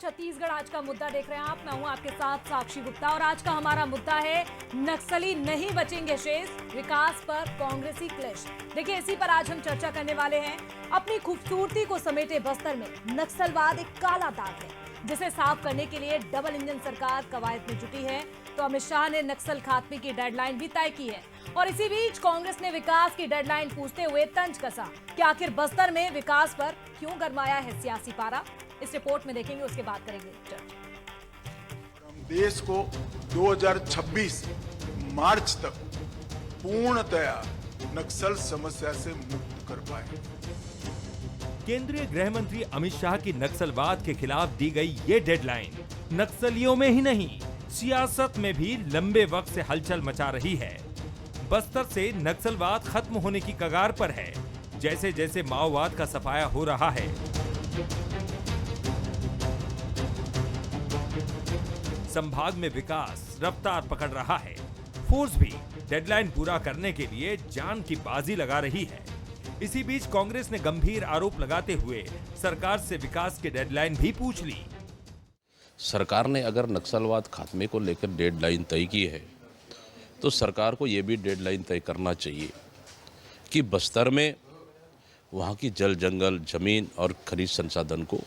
छत्तीसगढ़ आज का मुद्दा देख रहे हैं आप। मैं हूं आपके साथ साक्षी गुप्ता और आज का हमारा मुद्दा है नक्सली नहीं बचेंगे शेष, विकास पर कांग्रेसी क्लैश। देखिए इसी पर आज हम चर्चा करने वाले हैं। अपनी खूबसूरती को समेटे बस्तर में नक्सलवाद एक काला दाग है जिसे साफ करने के लिए डबल इंजन सरकार कवायद में जुटी है। तो अमित शाह ने नक्सल खात्मे की डेडलाइन भी तय की है और इसी बीच कांग्रेस ने विकास की डेडलाइन पूछते हुए तंज कसा कि आखिर बस्तर में विकास पर क्यों गरमाया है सियासी पारा। इस रिपोर्ट में देखेंगे, उसके बाद करेंगे चर्चा। हम देश को 2026 मार्च तक पूर्णतया नक्सल समस्या से मुक्त कर पाए। केंद्रीय गृह मंत्री अमित शाह की नक्सलवाद के खिलाफ दी गई ये डेडलाइन नक्सलियों में ही नहीं, सियासत में भी लंबे वक्त से हलचल मचा रही है। बस्तर से नक्सलवाद खत्म होने की कगार पर है। जैसे जैसे माओवाद का सफाया हो रहा है, संभाग में विकास रफ्तार पकड़ रहा है। फोर्स भी डेडलाइन पूरा करने के लिए जान की बाजी लगा रही है। इसी बीच कांग्रेस ने गंभीर आरोप लगाते हुए सरकार से विकास की डेडलाइन भी पूछ ली। सरकार ने अगर नक्सलवाद खात्मे को लेकर डेडलाइन तय की है तो सरकार को ये भी डेडलाइन तय करना चाहिए कि बस्तर में वहाँ की जल जंगल जमीन और खनिज संसाधन को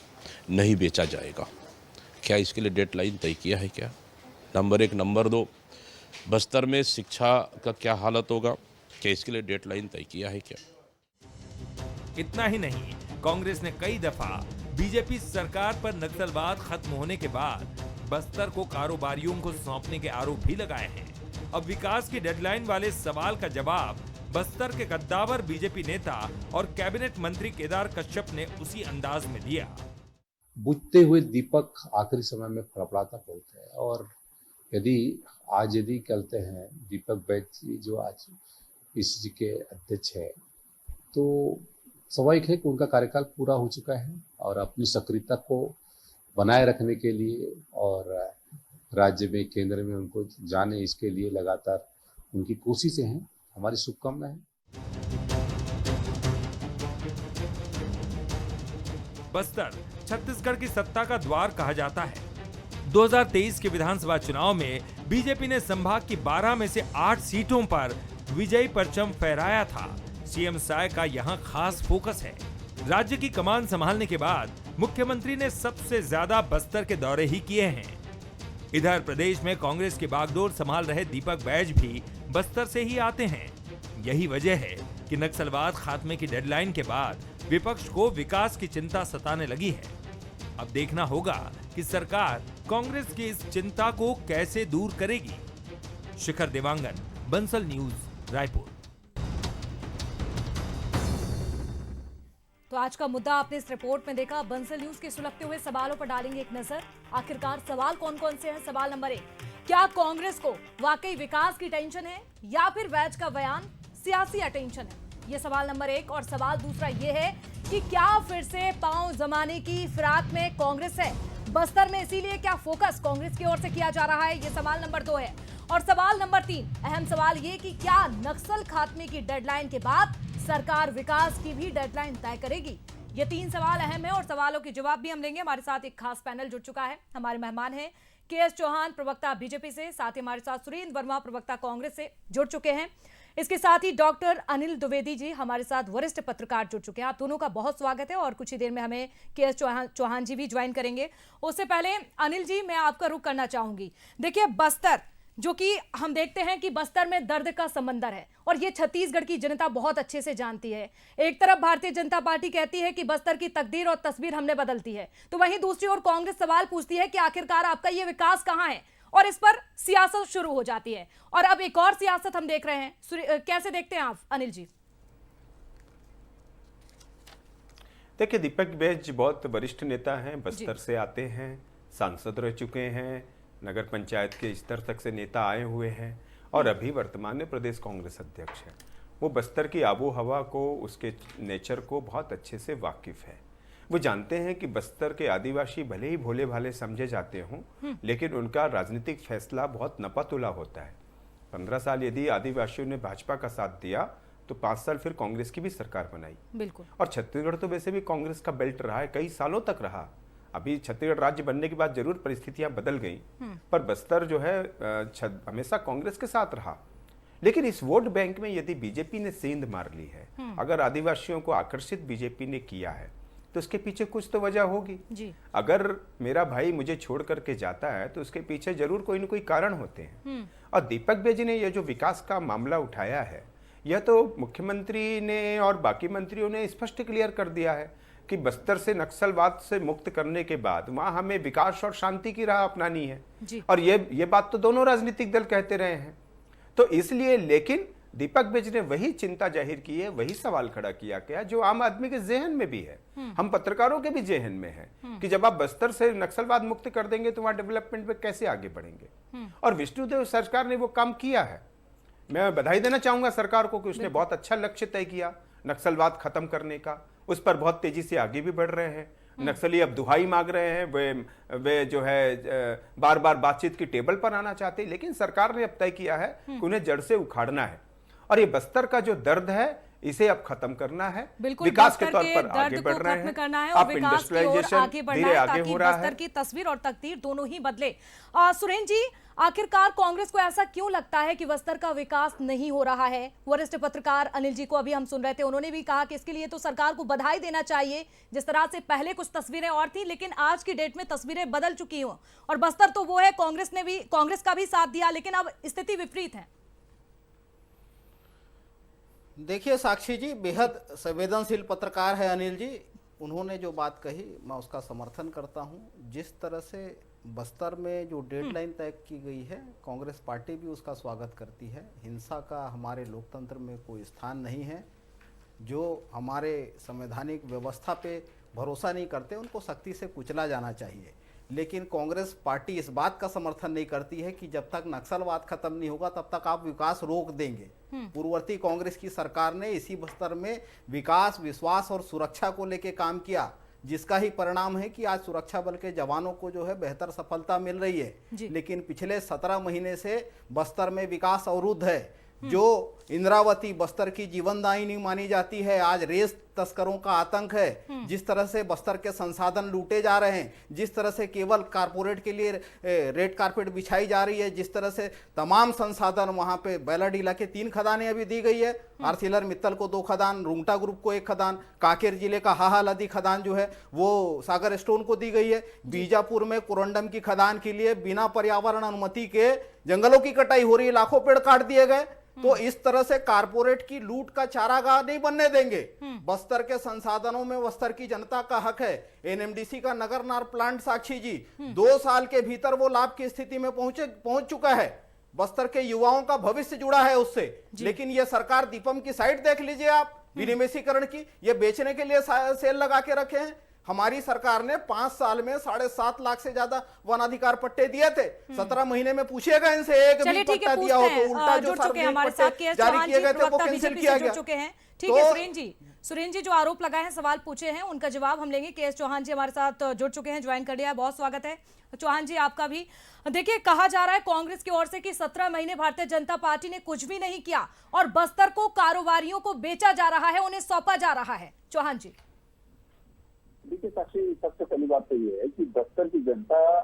नहीं बेचा जाएगा। क्या इसके लिए डेडलाइन तय किया है क्या? नंबर 1। नंबर 2, बस्तर में शिक्षा का क्या हालत होगा? क्या इसके लिए डेडलाइन तय किया है क्या? इतना ही नहीं, कांग्रेस ने कई दफा बीजेपी सरकार पर नक्सलवाद खत्म होने के बाद बस्तर को कारोबारियों को सौंपने के आरोप भी लगाए हैं। अब विकास की डेडलाइन वाले सवाल का जवाब बस्तर के कद्दावर बीजेपी नेता और कैबिनेट मंत्री केदार कश्यप ने उसी अंदाज में दिया। बुझते हुए दीपक आखिरी समय में फड़फड़ाता बोलते हैं और यदि कहते हैं दीपक बैज जी जो आज पीसीसी के अध्यक्ष है, तो स्वाभाविक है कि उनका कार्यकाल पूरा हो चुका है और अपनी सक्रियता को बनाए रखने के लिए और राज्य में केंद्र में उनको जाने, इसके लिए लगातार उनकी कोशिशें हैं। हमारी शुभकामनाएं हैं। बस्तर छत्तीसगढ़ की सत्ता का द्वार कहा जाता है। 2023 के विधानसभा चुनाव में बीजेपी ने संभाग की 12 में से 8 सीटों पर विजयी परचम फहराया था। सीएम साय का यहां खास फोकस है। राज्य की कमान संभालने के बाद मुख्यमंत्री ने सबसे ज्यादा बस्तर के दौरे ही किए हैं। इधर प्रदेश में कांग्रेस की बागडोर संभाल रहे दीपक बैज भी बस्तर से ही आते हैं। यही वजह है कि नक्सलवाद खात्मे की डेडलाइन के बाद विपक्ष को विकास की चिंता सताने लगी है। अब देखना होगा कि सरकार कांग्रेस की इस चिंता को कैसे दूर करेगी। शिखर देवांगन, बंसल न्यूज, रायपुर। तो आज का मुद्दा आपने इस रिपोर्ट में देखा। बंसल न्यूज के सुलगते हुए सवालों पर डालेंगे एक नजर। आखिरकार सवाल कौन कौन से हैं? सवाल नंबर 1, क्या कांग्रेस को वाकई विकास की टेंशन है या फिर बैज का बयान सियासी अटेंशन है? ये सवाल नंबर 1। और सवाल दूसरा ये है कि क्या फिर से पांव जमाने की फिराक में कांग्रेस है बस्तर में, इसीलिए क्या फोकस कांग्रेस की ओर से किया जा रहा है? ये सवाल नंबर 2 है। और सवाल नंबर 3, अहम सवाल ये कि क्या नक्सल खात्मे की डेडलाइन के बाद सरकार विकास की भी डेडलाइन तय करेगी? ये 3 सवाल अहम है और सवालों के जवाब भी हम लेंगे। हमारे साथ एक खास पैनल जुड़ चुका है। हमारे मेहमान हैं केएस चौहान, प्रवक्ता बीजेपी से, साथ ही हमारे साथ सुरेंद्र वर्मा, प्रवक्ता कांग्रेस से जुड़ चुके हैं। इसके साथ ही डॉक्टर अनिल द्विवेदी जी हमारे साथ वरिष्ठ पत्रकार जुड़ चुके हैं। आप दोनों का बहुत स्वागत है और कुछ ही देर में हमें केएस चौहान जी भी ज्वाइन करेंगे। उससे पहले अनिल जी, मैं आपका रुख करना चाहूंगी। देखिए बस्तर, जो कि हम देखते हैं कि बस्तर में दर्द का समंदर है और ये छत्तीसगढ़ की जनता बहुत अच्छे से जानती है। एक तरफ भारतीय जनता पार्टी कहती है कि बस्तर की तकदीर और तस्वीर हमने बदलती है, तो वहीं दूसरी ओर कांग्रेस सवाल पूछती है कि आखिरकार आपका ये विकास कहां है, और इस पर सियासत शुरू हो जाती है। और अब एक और सियासत हम देख रहे हैं। कैसे देखते हैं आप अनिल जी? देखिए, दीपक बैज बहुत वरिष्ठ नेता हैं, बस्तर से आते हैं, सांसद रह चुके हैं, नगर पंचायत के स्तर तक से नेता आए हुए हैं और अभी वर्तमान में प्रदेश कांग्रेस अध्यक्ष हैं। वो बस्तर की आबो हवा को, उसके नेचर को बहुत अच्छे से वाकिफ है। वो जानते हैं कि बस्तर के आदिवासी भले ही भोले भाले समझे जाते हों, लेकिन उनका राजनीतिक फैसला बहुत नपा-तुला होता है। 15 साल यदि आदिवासियों ने भाजपा का साथ दिया तो 5 साल फिर कांग्रेस की भी सरकार बनाई। बिल्कुल। और छत्तीसगढ़ तो वैसे भी कांग्रेस का बेल्ट रहा है, कई सालों तक रहा। अभी छत्तीसगढ़ राज्य बनने के बाद जरूर परिस्थितियां बदल गई, पर बस्तर जो है हमेशा कांग्रेस के साथ रहा। लेकिन इस वोट बैंक में यदि बीजेपी ने सेंध मार ली है, अगर आदिवासियों को आकर्षित बीजेपी ने किया है, तो उसके पीछे कुछ तो वजह होगी जी। अगर मेरा भाई मुझे छोड़ करके जाता है तो उसके पीछे जरूर कोई न कोई कारण होते हैं। और दीपक बेजी ने यह जो विकास का मामला उठाया है, यह तो मुख्यमंत्री ने और बाकी मंत्रियों ने स्पष्ट क्लियर कर दिया है कि बस्तर से नक्सलवाद से मुक्त करने के बाद वहां हमें विकास और शांति की राह अपनानी है जी। और ये बात तो दोनों राजनीतिक दल कहते रहे हैं। तो इसलिए, लेकिन दीपक बेज ने वही चिंता जाहिर की है, वही सवाल खड़ा किया गया जो आम आदमी के जेहन में भी है, हम पत्रकारों के भी जेहन में है कि जब आप बस्तर से नक्सलवाद मुक्त कर देंगे तो वहां डेवलपमेंट में कैसे आगे बढ़ेंगे। और विष्णुदेव सरकार ने वो काम किया है। मैं बधाई देना चाहूंगा सरकार को कि उसने बहुत अच्छा लक्ष्य तय किया नक्सलवाद खत्म करने का, उस पर बहुत तेजी से आगे भी बढ़ रहे हैं। नक्सली अब दुहाई मांग रहे हैं, वे जो है बार बार बातचीत की टेबल पर आना चाहते हैं, लेकिन सरकार ने अब तय किया है कि उन्हें जड़ से उखाड़ना है और ये बस्तर का जो दर्द है इसे अब खत्म करना है, विकास के तौर पर आगे बढ़ रहे हैं, करना है और विकास की ओर आगे बढ़ना है ताकि बस्तर की तस्वीर और तकदीर दोनों ही बदले। सुरेंद्र जी, आखिरकार कांग्रेस को ऐसा क्यों लगता है कि बस्तर का विकास नहीं हो रहा है? वरिष्ठ पत्रकार अनिल जी को अभी हम सुन रहे थे, उन्होंने भी कहा कि इसके लिए तो सरकार को बधाई देना चाहिए। जिस तरह से पहले कुछ तस्वीरें और थी, लेकिन आज की डेट में तस्वीरें बदल चुकी हो और बस्तर तो वो है, कांग्रेस का भी साथ दिया, लेकिन अब स्थिति विपरीत है। देखिए साक्षी जी, बेहद संवेदनशील पत्रकार है अनिल जी। उन्होंने जो बात कही मैं उसका समर्थन करता हूं। जिस तरह से बस्तर में जो डेडलाइन तय की गई है, कांग्रेस पार्टी भी उसका स्वागत करती है। हिंसा का हमारे लोकतंत्र में कोई स्थान नहीं है। जो हमारे संवैधानिक व्यवस्था पे भरोसा नहीं करते उनको सख्ती से कुचला जाना चाहिए। लेकिन कांग्रेस पार्टी इस बात का समर्थन नहीं करती है कि जब तक नक्सलवाद खत्म नहीं होगा तब तक आप विकास रोक देंगे। पूर्ववर्ती कांग्रेस की सरकार ने इसी बस्तर में विकास, विश्वास और सुरक्षा को लेकर काम किया, जिसका ही परिणाम है कि आज सुरक्षा बल के जवानों को जो है बेहतर सफलता मिल रही है। लेकिन पिछले 17 महीने से बस्तर में विकास अवरुद्ध है। जो इंद्रावती बस्तर की जीवनदायिनी मानी जाती है, आज रेस तस्करों का आतंक है। जिस तरह से बस्तर के संसाधन लूटे जा रहे हैं, जिस तरह से केवल कारपोरेट के लिए रेड कारपेट बिछाई जा रही है, जिस तरह से तमाम संसाधन वहां पे बैलाडीला के 3 खदानें अभी दी गई है, आरसीलर मित्तल को 2 खदान, रुंगटा ग्रुप को 1 खदान, कांकेर जिले का हाहा नदी खदान जो है वो सागर स्टोन को दी गई है। बीजापुर में कोरंडम की खदान के लिए बिना पर्यावरण अनुमति के जंगलों की कटाई हो रही है, लाखों पेड़ काट दिए गए। तो इस तरह से कारपोरेट की लूट का चारागाह नहीं बनने देंगे। बस्तर के संसाधनों में बस्तर की जनता का हक है। एनएमडीसी का नगर नार प्लांट साक्षी जी 2 साल के भीतर वो लाभ की स्थिति में पहुंच चुका है। बस्तर के युवाओं का भविष्य जुड़ा है उससे। लेकिन ये सरकार दीपम की साइट देख लीजिए आप, विनिवेशीकरण की, ये बेचने के लिए सेल लगा के रखे हैं। हमारी सरकार ने 5 साल में 7.5 लाख से ज्यादा वनाधिकार पट्टे दिए थे। 17 महीने में पूछिएगा इनसे एक भी पट्टा दिया हो तो उल्टा जो हमारे साथ जारी किए गए थे वो कैंसिल किया गया। ठीक है सुरेंद्र जी जो आरोप लगाए हैं, सवाल पूछे हैं, उनका जवाब हम लेंगे। के एस चौहान जी हमारे साथ जुड़ चुके हैं, ज्वाइन कर लिया है, बहुत स्वागत है चौहान जी आपका भी। देखिए, कहा जा रहा है कांग्रेस की ओर से कि 17 महीने भारतीय जनता पार्टी ने कुछ भी नहीं किया और बस्तर को कारोबारियों को बेचा जा रहा है, उन्हें सौंपा जा रहा है। चौहान जी देखिए साक्षी, सबसे पहली बात तो ये है कि बस्तर की जनता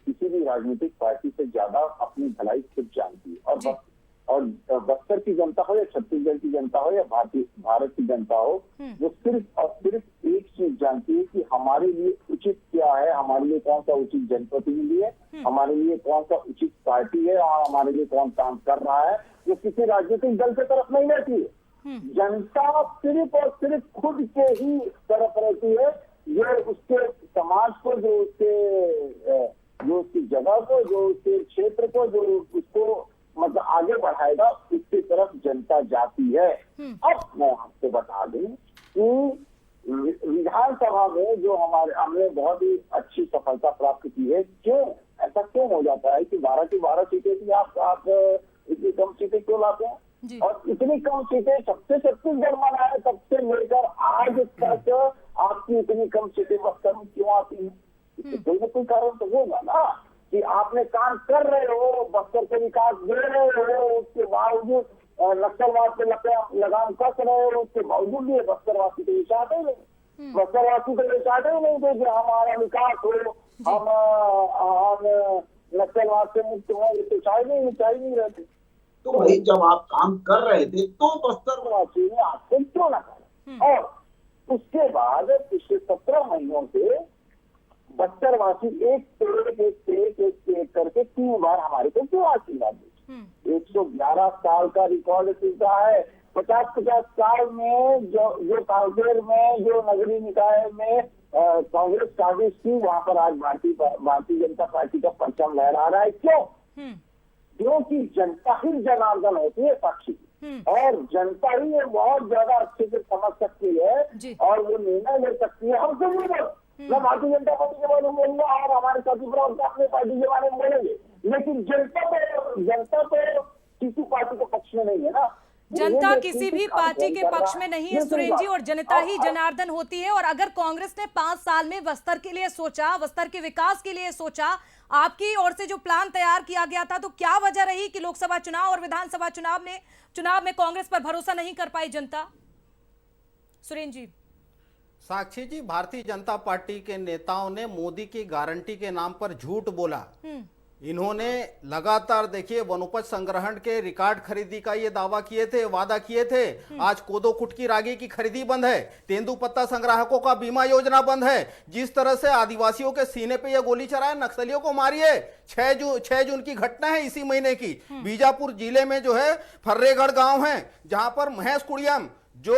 किसी भी राजनीतिक पार्टी से ज्यादा अपनी भलाई खुद जानती है। और बस्तर की जनता हो या छत्तीसगढ़ की जनता हो या भारत की जनता हो, वो सिर्फ और सिर्फ एक चीज जानती है कि हमारे लिए उचित क्या है, हमारे लिए कौन सा उचित जनप्रतिनिधि है, हमारे लिए कौन सा उचित पार्टी है और हमारे लिए कौन काम कर रहा है। वो किसी राजनीतिक दल की तरफ नहीं रहती है। जनता सिर्फ और सिर्फ खुद के ही तरफ रहती है। ये उसके समाज को, जो उसकी जगह को, जो उसके क्षेत्र को, जो उसको मतलब आगे बढ़ाएगा, उसकी तरफ जनता जाती है। अब मैं आपको बता दूं कि विधानसभा में जो हमने बहुत ही अच्छी सफलता प्राप्त की है। ऐसा क्यों हो जाता है कि 12 की 12 सीटें थी, आप इतनी कम सीटें क्यों लाते हैं? और इतनी कम सीटें सबसे छत्तीसगढ़ में आए तब से लेकर आज तक आपकी इतनी कम सीटें बस्तर में क्यों आती हैं? कोई ना कोई कारण तो होगा ना कि आपने काम कर रहे हो, बस्तर के विकास दे रहे हो, उसके बावजूद नक्सलवाद पे लगाम कस रहे हो, उसके बावजूद भी बस्तरवासी के विचार है। बस्तरवासी को ये चाहते ही नहीं थे कि हमारा विकास हो, हम नक्सलवाद से मुक्त हो, ये तो चाह नहीं रहते। तो भाई जब आप काम कर रहे थे तो बस्तरवासी ने आपसे क्यों ना कहा? और उसके बाद पिछले 17 महीनों से बस्तरवासी एक करके 3 बार हमारे को क्यों आशीर्वाद दी? 111 साल का रिकॉर्ड टूटा है। 50 साल में जो कांग्रेस में, जो नगरीय निकाय में कांग्रेस काबिज थी, वहां पर आज भारतीय जनता पार्टी का परचम लहरा रहा है। क्यों? क्योंकि जनता ही जनार्दन होती है साक्षी, और जनता ही ये बहुत ज्यादा अच्छे से समझ सकती है और वो निर्णय ले सकती है। हम क्यों नहीं बोल, मैं भारतीय जनता पार्टी के बारे में बोलूंगा और हमारे साथी प्रवक्ता अपने पार्टी के बारे में बोलेंगे, लेकिन जनता तो किसी पार्टी के पक्ष में नहीं है ना। जनता किसी भी पार्टी के पक्ष में नहीं है सुरेंद्र जी, और जनता ही जनार्दन होती है। और अगर कांग्रेस ने 5 साल में बस्तर के लिए सोचा, बस्तर के विकास के लिए सोचा, आपकी ओर से जो प्लान तैयार किया गया था, तो क्या वजह रही कि लोकसभा चुनाव और विधानसभा चुनाव में कांग्रेस पर भरोसा नहीं कर पाई जनता? सुरेंद्र जी। साक्षी जी, भारतीय जनता पार्टी के नेताओं ने मोदी की गारंटी के नाम पर झूठ बोला। इन्होंने लगातार देखिए वनोपज संग्रहण के रिकॉर्ड खरीदी का ये दावा किए थे, वादा किए थे। आज कोदो कुटकी रागी की खरीदी बंद है, तेंदुपत्ता संग्राहकों का बीमा योजना बंद है। जिस तरह से आदिवासियों के सीने पे ये गोली चलाए, नक्सलियों को मारिए। 6 जून की घटना है इसी महीने की। बीजापुर जिले में जो है फर्रेगढ़ गांव है, जहां पर महेश कुड़ियम जो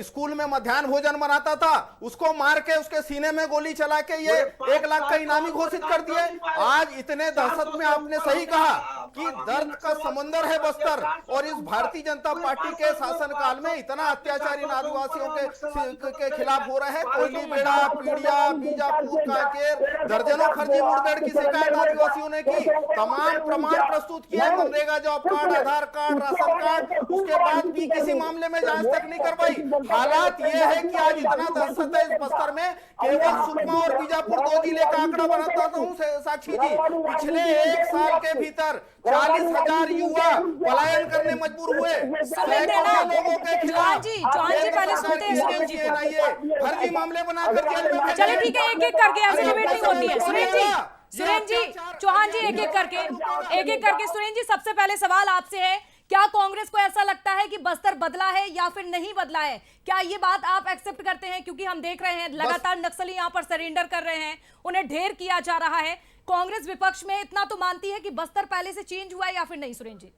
स्कूल में मध्याह्न भोजन बनाता था, उसको मार के उसके सीने में गोली चला के ये 1 लाख का इनामी घोषित कर दिए। आज इतने दहशत में आपने सही कहा कि दर्द का समंदर है बस्तर, और इस भारतीय जनता पार्टी के शासनकाल में इतना अत्याचार इन आदिवासियों के खिलाफ हो रहा है। कोयली बेड़ा, पीड़िया, बीजापुर, कांकेर, दर्जनों फर्जी मुठभेड़ की शिकायत आदिवासियों ने की। तमाम प्रमाण प्रस्तुत किए, मनरेगा जॉब कार्ड, आधार कार्ड, राशन कार्ड, उसके बाद भी किसी मामले में आज तक नहीं कर पाई। हालात ये है कि आज इतना दहशत है इस बस्तर में, केवल सुकमा और बीजापुर 2 जिले का आंकड़ा बनाता हूँ साक्षी जी। पिछले 1 साल के भीतर 40,000 युवा पलायन करने मजबूर हुए। लोगों के खिलाफ फर्जी मामले बनाकर जेल में। चलिए ठीक है, एक-एक करके ऐसे मीटिंग होती है। सुरेंद्र जी, चौहान जी, एक एक करके सुरेंद्र जी, सबसे पहले सवाल आपसे है, क्या कांग्रेस को ऐसा लगता है कि बस्तर बदला है या फिर नहीं बदला है? क्या ये बात आप एक्सेप्ट करते हैं? क्योंकि हम देख रहे हैं लगातार नक्सली यहाँ पर सरेंडर कर रहे हैं, उन्हें ढेर किया जा रहा है। कांग्रेस विपक्ष में इतना तो मानती है कि बस्तर पहले से चेंज हुआ है या फिर नहीं? सुरेंद्र जी।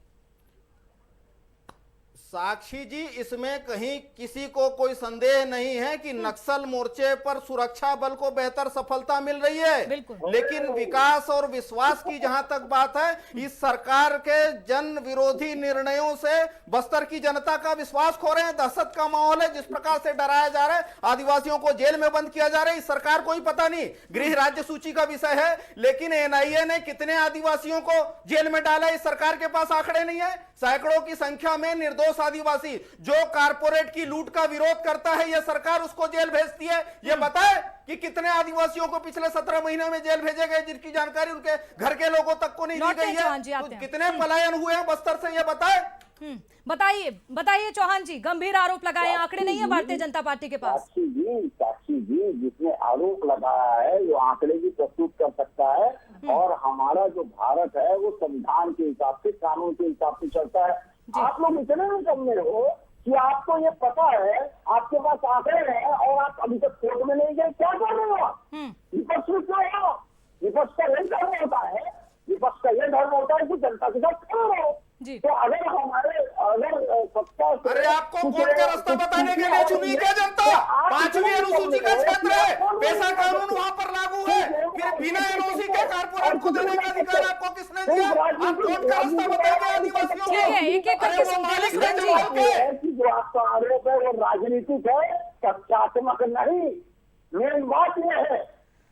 साक्षी जी, इसमें कहीं किसी को कोई संदेह नहीं है कि नक्सल मोर्चे पर सुरक्षा बल को बेहतर सफलता मिल रही है। लेकिन विकास और विश्वास की जहां तक बात है, इस सरकार के जन विरोधी निर्णयों से बस्तर की जनता का विश्वास खो रहे हैं। दहशत का माहौल है, जिस प्रकार से डराया जा रहा है, आदिवासियों को जेल में बंद किया जा रहा है। इस सरकार को ही पता नहीं, गृह राज्य सूची का विषय है, लेकिन एनआईए ने कितने आदिवासियों को जेल में डाला, इस सरकार के पास आंकड़े नहीं है। सैकड़ों की संख्या में निर्दोष आदिवासी जो कारपोरेट की लूट का विरोध करता है, यह सरकार उसको जेल भेजती है। यह बताए कि कितने आदिवासियों को पिछले 17 महीनों में जेल भेजे गए, जिनकी जानकारी उनके घर के लोगों तक को नहीं दी गई है। तो कितने पलायन हुए हैं बस्तर से, यह बताए। बताइए चौहान जी, गंभीर आरोप लगाए, आंकड़े नहीं है भारतीय जनता पार्टी के पास। साक्षी जी, जिसने आरोप लगाया है वो आंकड़े भी प्रस्तुत कर सकता है, और हमारा जो भारत है वो संविधान के हिसाब से, कानून के हिसाब से चलता है। आप लोग इतने कमरे हो कि आपको ये पता है, आपके पास आंकड़े हैं और आप अभी तक कोर्ट में नहीं गए। क्या कर रहे हो आप? विपक्ष में क्यों हो? विपक्ष का यही धर्म होता है, विपक्ष का यह धर्म होता है कि जनता के साथ खड़े रहो। तो अगर सत्ता, अरे आपको कोर्ट का रास्ता बताने के लिए चुनी क्या जनता? 5वीं अनुसूची का क्षेत्र है, पेशा कानून वहाँ पर लागू है, फिर बिना एनओसी के कारपोरेट को देने का अधिकार आपको किसने दिया? आप कोर्ट का रास्ता बताएंगे आदिवासियों को? एक-एक करके जो आपका आरोप है वो राजनीतिक है, तथ्यात्मक नहीं। मेन बात यह है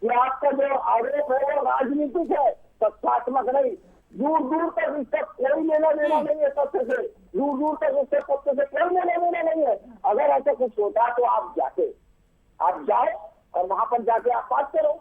कि आपका जो आरोप है वो राजनीतिक है, तथ्यात्मक नहीं। दूर दूर तक इसका कोई लेना देना नहीं है तथ्य से, दूर तक इससे तथ्य से कोई लेना देना नहीं है। अगर ऐसा कुछ होता तो आप जाओ और वहां पर जाके आप बात करो।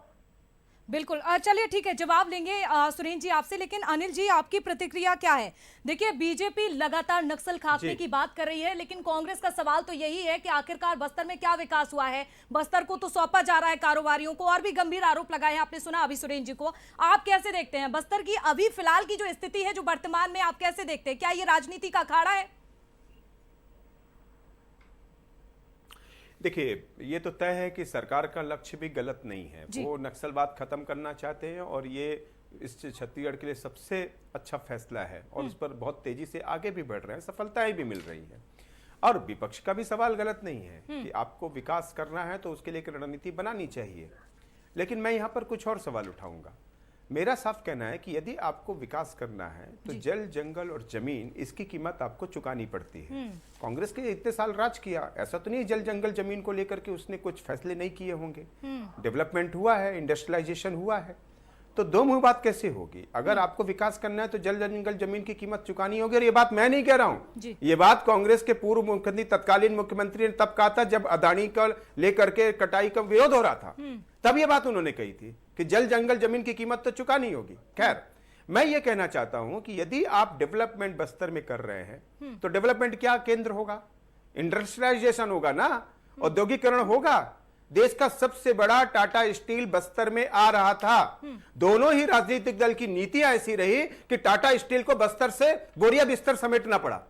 बिल्कुल। चलिए ठीक है, जवाब लेंगे सुरेंद्र जी आपसे, लेकिन अनिल जी आपकी प्रतिक्रिया क्या है? देखिए बीजेपी लगातार नक्सल खात्मे की बात कर रही है, लेकिन कांग्रेस का सवाल तो यही है कि आखिरकार बस्तर में क्या विकास हुआ है? बस्तर को तो सौंपा जा रहा है कारोबारियों को, और भी गंभीर आरोप लगाए हैं आपने सुना अभी सुरेंद्र जी को। आप कैसे देखते हैं बस्तर की अभी फिलहाल की जो स्थिति है, जो वर्तमान में, आप कैसे देखते हैं? क्या ये राजनीति का अखाड़ा है? देखिए, ये तो तय है कि सरकार का लक्ष्य भी गलत नहीं है। वो नक्सलवाद खत्म करना चाहते हैं और ये इस छत्तीसगढ़ के लिए सबसे अच्छा फैसला है और उस पर बहुत तेजी से आगे भी बढ़ रहे हैं, सफलताएं भी मिल रही हैं। और विपक्ष का भी सवाल गलत नहीं है कि आपको विकास करना है तो उसके लिए एक रणनीति बनानी चाहिए। लेकिन मैं यहाँ पर कुछ और सवाल उठाऊंगा। मेरा साफ कहना है कि यदि आपको विकास करना है तो जल, जंगल और जमीन, इसकी कीमत आपको चुकानी पड़ती है। कांग्रेस के इतने साल राज किया, ऐसा तो नहीं जल, जंगल, जमीन को लेकर के उसने कुछ फैसले नहीं किए होंगे। डेवलपमेंट हुआ है, इंडस्ट्रियलाइजेशन हुआ है, तो दो मुंह बात कैसे होगी? अगर आपको विकास करना है तो जल, जंगल, जमीन की कीमत चुकानी होगी। और ये बात मैं नहीं कह रहा हूं, ये बात कांग्रेस के पूर्व मुख्यमंत्री, तत्कालीन मुख्यमंत्री ने तब कहा था जब अदानी का लेकर के कटाई का विरोध हो रहा था, तब ये बात उन्होंने कही थी कि जल, जंगल, जमीन की कीमत तो चुकानी होगी। खैर, मैं ये कहना चाहता हूं कि यदि आप डेवलपमेंट बस्तर में कर रहे हैं तो डेवलपमेंट क्या केंद्र होगा? इंडस्ट्रियलाइजेशन होगा ना, औद्योगिकरण होगा। देश का सबसे बड़ा टाटा स्टील बस्तर में आ रहा था। दोनों ही राजनीतिक दल की नीतियां ऐसी रही कि टाटा स्टील को बस्तर से बोरिया बिस्तर समेटना पड़ा।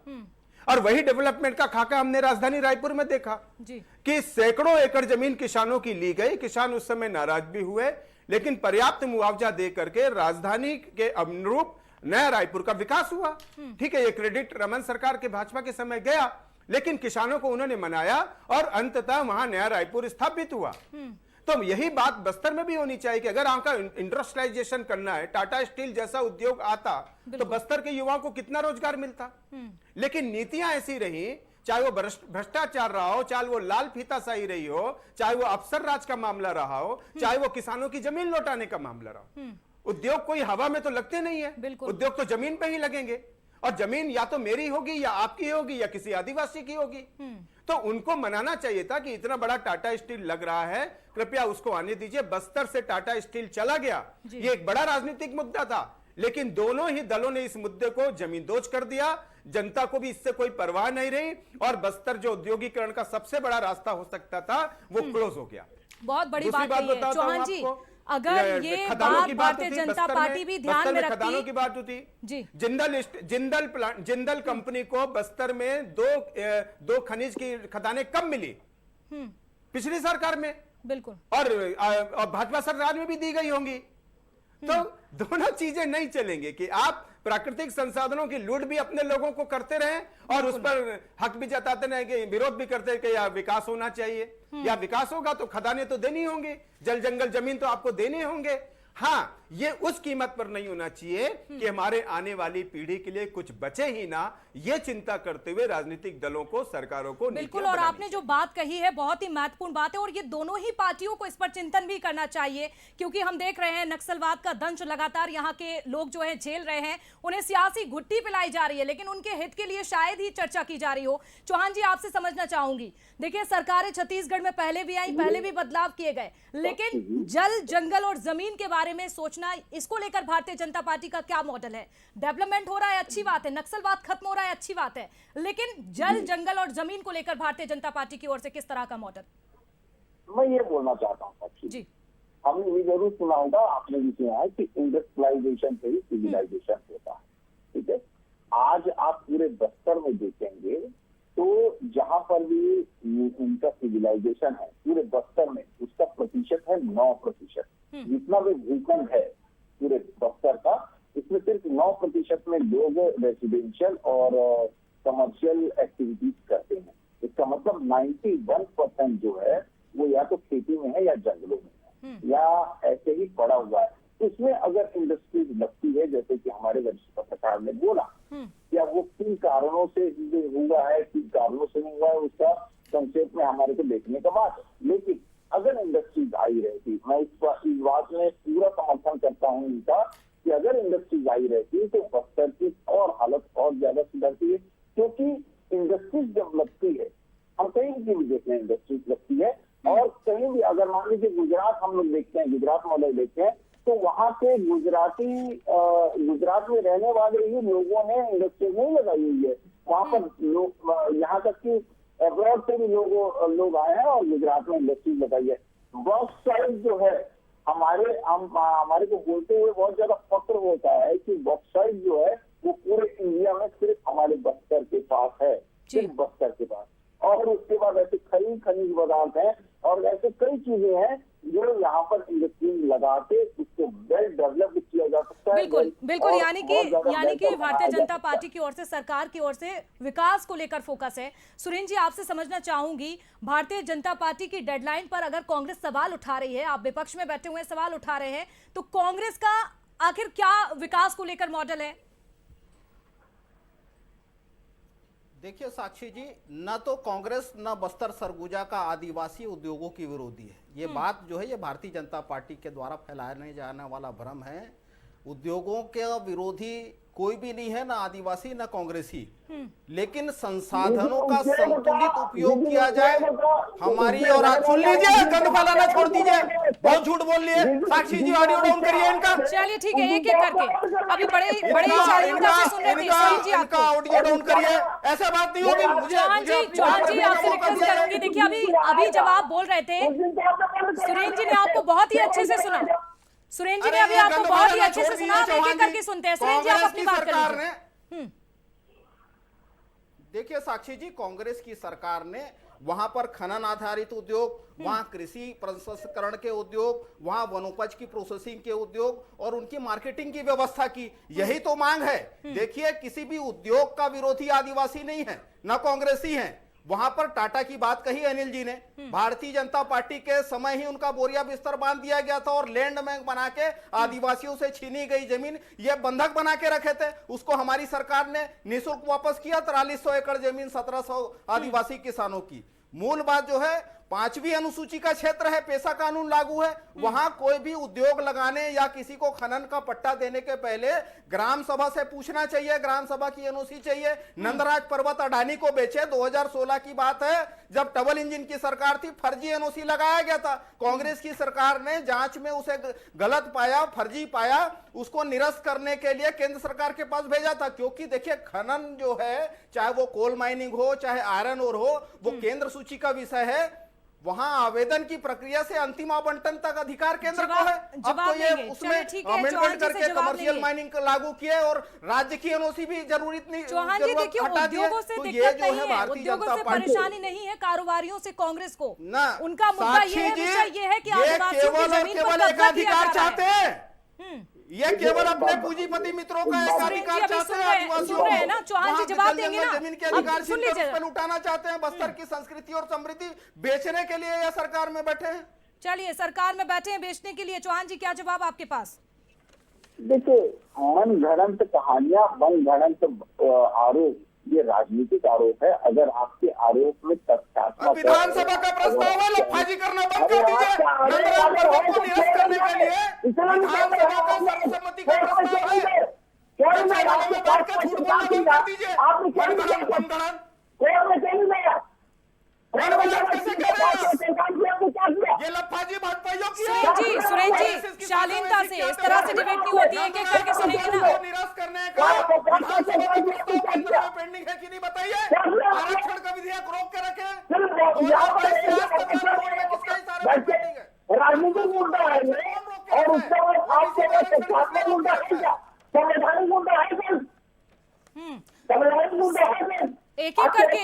और वही डेवलपमेंट का खाका हमने राजधानी रायपुर में देखा कि सैकड़ों एकड़ जमीन किसानों की ली गई। किसान उस समय नाराज भी हुए, लेकिन पर्याप्त मुआवजा दे करके राजधानी के अनुरूप नया रायपुर का विकास हुआ। ठीक है, ये क्रेडिट रमन सरकार के, भाजपा के समय गया, लेकिन किसानों को उन्होंने मनाया और अंततः वहां नया रायपुर स्थापित हुआ। तो यही बात बस्तर में भी होनी चाहिए कि अगर आपका इंडस्ट्रियलाइजेशन करना है, टाटा स्टील जैसा उद्योग आता तो बस्तर के युवाओं को कितना रोजगार मिलता। लेकिन नीतियां ऐसी रही, चाहे वो भ्रष्टाचार रहा हो, चाहे वो लाल फीताशाही रही हो, चाहे वो अफसर राज का मामला रहा हो, चाहे वो किसानों की जमीन लौटाने का मामला रहा हो। उद्योग कोई हवा में तो लगते नहीं है, उद्योग तो जमीन पे ही लगेंगे। और जमीन या तो मेरी होगी या आपकी होगी या किसी आदिवासी की होगी। तो उनको मनाना चाहिए था कि इतना बड़ा टाटा स्टील लग रहा है, कृपया उसको आने दीजिए। बस्तर से टाटा स्टील चला गया, ये एक बड़ा राजनीतिक मुद्दा था, लेकिन दोनों ही दलों ने इस मुद्दे को जमींदोज कर दिया। जनता को भी इससे कोई परवाह नहीं रही और बस्तर जो औद्योगिकरण का सबसे बड़ा रास्ता हो सकता था वो क्लोज हो गया। बहुत बड़ी बात है चौहान जी। अगर ये बात भारतीय जनता पार्टी भी ध्यान में रखती, खदानों की बात होती जी, जिंदल कंपनी को बस्तर में दो खनिज की खदानें कब मिली? पिछली सरकार में, बिल्कुल, और भाजपा सरकार में भी दी गई होंगी। तो दोनों चीजें नहीं चलेंगे कि आप प्राकृतिक संसाधनों की लूट भी अपने लोगों को करते रहें और उस पर हक भी जताते रहे कि विरोध भी करते हैं कि या विकास होना चाहिए। या विकास होगा तो खदानें तो देनी होंगी, जल, जंगल, जमीन तो आपको देने होंगे। हाँ, ये उस कीमत पर नहीं होना चाहिए कि हमारे आने वाली पीढ़ी के लिए कुछ बचे ही ना, ये चिंता करते हुए राजनीतिक दलों को, सरकारों को। बिल्कुल, और आपने जो बात कही है बहुत ही महत्वपूर्ण बात है और ये दोनों ही पार्टियों को इस पर चिंतन भी करना चाहिए, क्योंकि हम देख रहे हैं नक्सलवाद का दंश लगातार यहाँ के लोग जो है झेल रहे हैं। उन्हें सियासी घुट्टी पिलाई जा रही है, लेकिन उनके हित के लिए शायद ही चर्चा की जा रही हो। चौहान जी, आपसे समझना चाहूंगी, देखिए सरकारें छत्तीसगढ़ में पहले भी आई, पहले भी बदलाव किए गए, लेकिन जल, जंगल और जमीन के बारे में सोचना, इसको लेकर भारतीय जनता पार्टी का क्या मॉडल है? डेवलपमेंट हो रहा है, अच्छी बात है, नक्सलवाद खत्म हो रहा है, अच्छी बात है, लेकिन जल, जंगल और जमीन को लेकर भारतीय जनता पार्टी की ओर से किस तरह का मॉडल? मैं ये बोलना चाहता हूँ जी, हमने ये जरूर सुना होगा, आपने भी सुना है कि इंडस्ट्रियलाइजेशन से ही सिविलाइजेशन होता है। ठीक है, आज आप पूरे बस्तर में देखेंगे तो जहां पर भी उनका सिविलाइजेशन है पूरे बस्तर में, उसका प्रतिशत है 9%। जितना भी भूखंड है पूरे बस्तर का, इसमें सिर्फ 9% में लोग रेसिडेंशियल और कमर्शियल एक्टिविटीज करते हैं। इसका मतलब 91% जो है वो या तो खेती में है या जंगलों में है या ऐसे ही पड़ा हुआ है। इसमें अगर इंडस्ट्रीज लगती है, जैसे कि हमारे वरिष्ठ पत्रकार ने बोला, या वो किन कारणों से हुआ है, किन कारणों से नहीं हुआ है, उसका संक्षेप में हमारे को देखने का बात है। लेकिन अगर इंडस्ट्रीज आई रहती, मैं इस बात में पूरा समर्थन करता हूँ इनका, कि अगर इंडस्ट्रीज आई रहती तो बस्तर की और हालत और ज्यादा सुधरती है। क्योंकि इंडस्ट्रीज जब लगती है, हम कहीं की भी देखते हैं इंडस्ट्रीज लगती है, और कहीं भी अगर मान लीजिए गुजरात हम लोग देखते हैं, गुजरात मॉडल देखते हैं, तो वहाँ के गुजरात में रहने वाले ही लोगों ने इंडस्ट्री नहीं लगाई हुई है। वहाँ पर लोग, यहाँ तक कि अब्रॉड से भी लोग आए हैं और गुजरात में इंडस्ट्री लगाई है। बॉक्साइट जो है हमारे को बोलते हुए बहुत ज्यादा फक्र होता है कि बॉक्साइट जो है वो पूरे इंडिया में सिर्फ हमारे बस्तर के पास है, सिर्फ बस्तर के पास। और उसके बाद ऐसे कई खनिज पदार्थ हैं और ऐसे कई चीजें हैं जो यहाँ पर इंडस्ट्री लगा के उसको वेल डेवलप किया जा सकता है। बिल्कुल बिल्कुल, यानी कि भारतीय जनता पार्टी की ओर से, सरकार की ओर से विकास को लेकर फोकस है। सुरेंद्र जी, आपसे समझना चाहूंगी, भारतीय जनता पार्टी की डेडलाइन पर अगर कांग्रेस सवाल उठा रही है, आप विपक्ष में बैठे हुए सवाल उठा रहे हैं, तो कांग्रेस का आखिर क्या विकास को लेकर मॉडल है? देखिए साक्षी जी, न तो कांग्रेस न बस्तर सरगुजा का आदिवासी उद्योगों की विरोधी है। ये बात जो है ये भारतीय जनता पार्टी के द्वारा फैलाने जाने वाला भ्रम है। उद्योगों के विरोधी कोई भी नहीं है, ना आदिवासी ना कांग्रेसी, लेकिन संसाधनों का संतुलित उपयोग किया जाए हमारी। और आज सुन लीजिए, गंद फैलाना छोड़ दीजिए, बहुत झूठ बोल लिए। साक्षी जी ऑडियो डाउन करिए इनका। चलिए ठीक है, एक एक करके। अभी बड़े शालीनता से सुन रहे थे सुरेंद्र जी, आपका ऑडियो डाउन करिए। ऐसा बात नहीं होगी। चौहान जी आपसे रिक्वेस्ट करूंगी, देखिए अभी जब आप बोल रहे थे, सुरेंद्र जी ने आपको बहुत ही अच्छे से सुना। सुरेंद्र जी ने अभी आपको बहुत ही अच्छे से सुना। एक एक करके सुनते हैं। सुरेंद्र जी, आप अपनी बात कर लीजिए। देखिए साक्षी जी, कांग्रेस की सरकार ने वहां पर खनन आधारित उद्योग, वहां कृषि प्रसंस्करण के उद्योग, वहां वनोपज की प्रोसेसिंग के उद्योग और उनकी मार्केटिंग की व्यवस्था की। यही तो मांग है। देखिए, किसी भी उद्योग का विरोधी आदिवासी नहीं है, न कांग्रेसी है। वहां पर टाटा की बात कही अनिल जी ने, भारतीय जनता पार्टी के समय ही उनका बोरिया बिस्तर बांध दिया गया था और लैंड बैंक बना के आदिवासियों से छीनी गई जमीन ये बंधक बना के रखे थे, उसको हमारी सरकार ने निःशुल्क वापस किया। 4300 एकड़ जमीन 1700 आदिवासी किसानों की। मूल बात जो है, 5वीं अनुसूची का क्षेत्र है, पेशा कानून लागू है। वहां कोई भी उद्योग लगाने या किसी को खनन का पट्टा देने के पहले ग्राम सभा से पूछना चाहिए, ग्राम सभा की एनओसी चाहिए। नंदराज पर्वत अडानी को बेचे, 2016 की बात है, जब डबल इंजन की सरकार थी, फर्जी एनओसी लगाया गया था। कांग्रेस की सरकार ने जांच में उसे गलत पाया, फर्जी पाया, उसको निरस्त करने के लिए केंद्र सरकार के पास भेजा था। क्योंकि देखिए, खनन जो है, चाहे वो कोल माइनिंग हो, चाहे आयरन ओर हो, वो केंद्र सूची का विषय है। वहां आवेदन की प्रक्रिया से अंतिम आवंटन तक अधिकार केंद्र को है। अब तो ये उसमें अमेंडमेंट करके कमर्शियल माइनिंग लागू किए और राज्य की एनओसी भी जरूरी नहीं। चौहान जी, देखिए, उद्योगों से दिक्कत नहीं है, उद्योगों से परेशानी नहीं है, कारोबारियों से कांग्रेस को उनका मुद्दा ये है, विषय ये है कि आदिवासियों की जमीन पर कब्जा किया जा रहा है। ये केवल अपने पूंजीपति मित्रों का एक अधिकार चाहते हैं। सुन रहे हैं ना चौहान जी, जवाब देंगे ना। जमीन के अधिकार छीन कर लुटाना चाहते हैं। बस्तर की संस्कृति और समृद्धि बेचने के लिए यह सरकार में बैठे हैं। चलिए, सरकार में बैठे हैं बेचने के लिए। चौहान जी, क्या जवाब आपके पास? देखिए, मन घड़ंत कहानियां, मन घड़ंत आरोप, ये राजनीतिक आरोप है। अगर आपके आरोप में तथ्यात्मक विधानसभा का प्रस्ताव है, लफाजी करना बंद कर दीजिए। नंदराज पर्वत को निरस्त करने के लिए विधानसभा का सर्वसम्मति का प्रस्ताव है। झूठ बोलना बंद कर दीजिए। ये लफाजी भाजपाइयों की है। सुरेंद्र जी, शालीनता से, इस तरह से डिबेट नहीं होती है। एक एक करके सुनेंगे ना। निरस्त करने का विधानसभा का प्रस्ताव केंद्र में पेंडिंग है कि नहीं बताइए। आरक्षण का विधेयक रोक के रखे। राजनीतिक मुद्दा है और उसके बाद आपके मुद्दा है, संवैधानिक मुद्दा है, संवैधानिक मुद्दा है। एक एक करके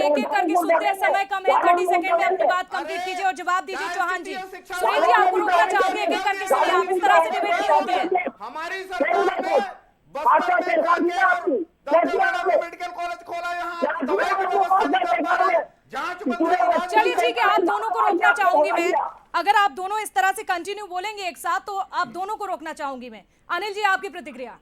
सुनते हैं, समय कम है। 30 सेकंड में अपनी बात कंप्लीट कीजिए और जवाब दीजिए। चौहान जी, सुरेंद्र जी, आपको रोकना चाहूंगी। एक एक करके सुनिए, आप इस तरह से डिबेट नहीं होते हैं। हमारी सरकार ने बस्तर में मेडिकल कॉलेज खोला, यहाँ दवाई की व्यवस्था, जांच बंद। चलिए ठीक है, आप दोनों को रोकना चाहूंगी मैं। अगर आप दोनों इस तरह से कंटिन्यू बोलेंगे एक साथ, तो आप दोनों को रोकना चाहूंगी मैं। अनिल जी, आपकी प्रतिक्रिया?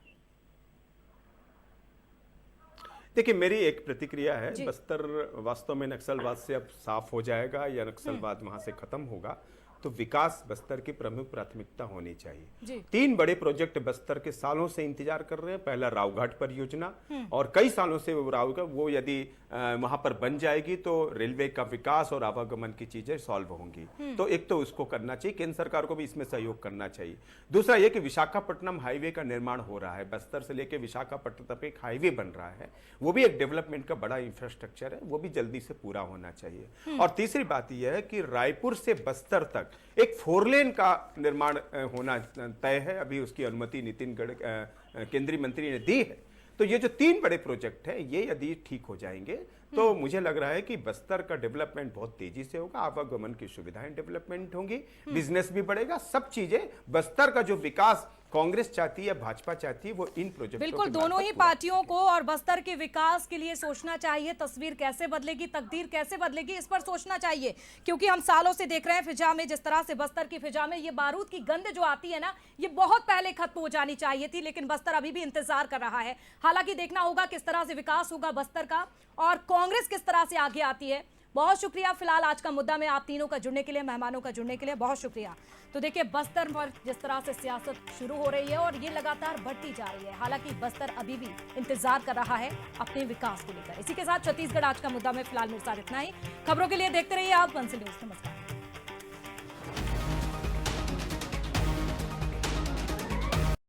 देखिए, मेरी एक प्रतिक्रिया है, बस्तर वास्तव में नक्सलवाद से अब साफ हो जाएगा या नक्सलवाद वहां से खत्म होगा, तो विकास बस्तर की प्रमुख प्राथमिकता होनी चाहिए। जी। 3 बड़े प्रोजेक्ट बस्तर के सालों से इंतजार कर रहे हैं। पहला रावघाट परियोजना, और कई सालों से वो रावघाट, वो यदि वहां पर बन जाएगी तो रेलवे का विकास और आवागमन की चीजें सॉल्व होंगी। तो एक तो उसको करना चाहिए, केंद्र सरकार को भी इसमें सहयोग करना चाहिए। दूसरा ये कि विशाखापट्टनम हाईवे का निर्माण हो रहा है, बस्तर से लेकर विशाखापट्टनम तक एक हाईवे बन रहा है, वो भी एक डेवलपमेंट का बड़ा इंफ्रास्ट्रक्चर है, वो भी जल्दी से पूरा होना चाहिए। और तीसरी बात यह है कि रायपुर से बस्तर तक एक 4 लेन का निर्माण होना तय है। अभी उसकी अनुमति नितिन गडकरी केंद्रीय मंत्री ने दी है। तो ये जो 3 बड़े प्रोजेक्ट हैं, ये यदि ठीक हो जाएंगे तो मुझे लग रहा है कि बस्तर का डेवलपमेंट बहुत तेजी से होगा, आवागमन की सुविधाएं डेवलपमेंट होंगी, बिजनेस भी बढ़ेगा, सब चीजें, बस्तर का जो विकास कांग्रेस चाहती है, भाजपा चाहती है, वो इन प्रोजेक्टों बिल्कुल दोनों ही पार्टियों को और बस्तर के विकास के लिए सोचना चाहिए। तस्वीर कैसे बदलेगी, तकदीर कैसे बदलेगी, इस पर सोचना चाहिए, क्योंकि हम सालों से देख रहे हैं फिजा में, जिस तरह से बस्तर की फिजा में ये बारूद की गंध जो आती है ना, ये बहुत पहले खत्म हो जानी चाहिए थी, लेकिन बस्तर अभी भी इंतजार कर रहा है। हालांकि देखना होगा किस तरह से विकास होगा बस्तर का और कांग्रेस किस तरह से आगे आती है। बहुत शुक्रिया फिलहाल आज का मुद्दा में आप तीनों का जुड़ने के लिए, मेहमानों का जुड़ने के लिए बहुत शुक्रिया। तो देखिए बस्तर पर जिस तरह से सियासत शुरू हो रही है और ये लगातार बढ़ती जा रही है, हालांकि बस्तर अभी भी इंतजार कर रहा है अपने विकास को लेकर। इसी के साथ छत्तीसगढ़ आज का मुद्दा में फिलहाल मेरे साथ इतना ही। खबरों के लिए देखते रहिए आप बंसल न्यूज। नमस्कार।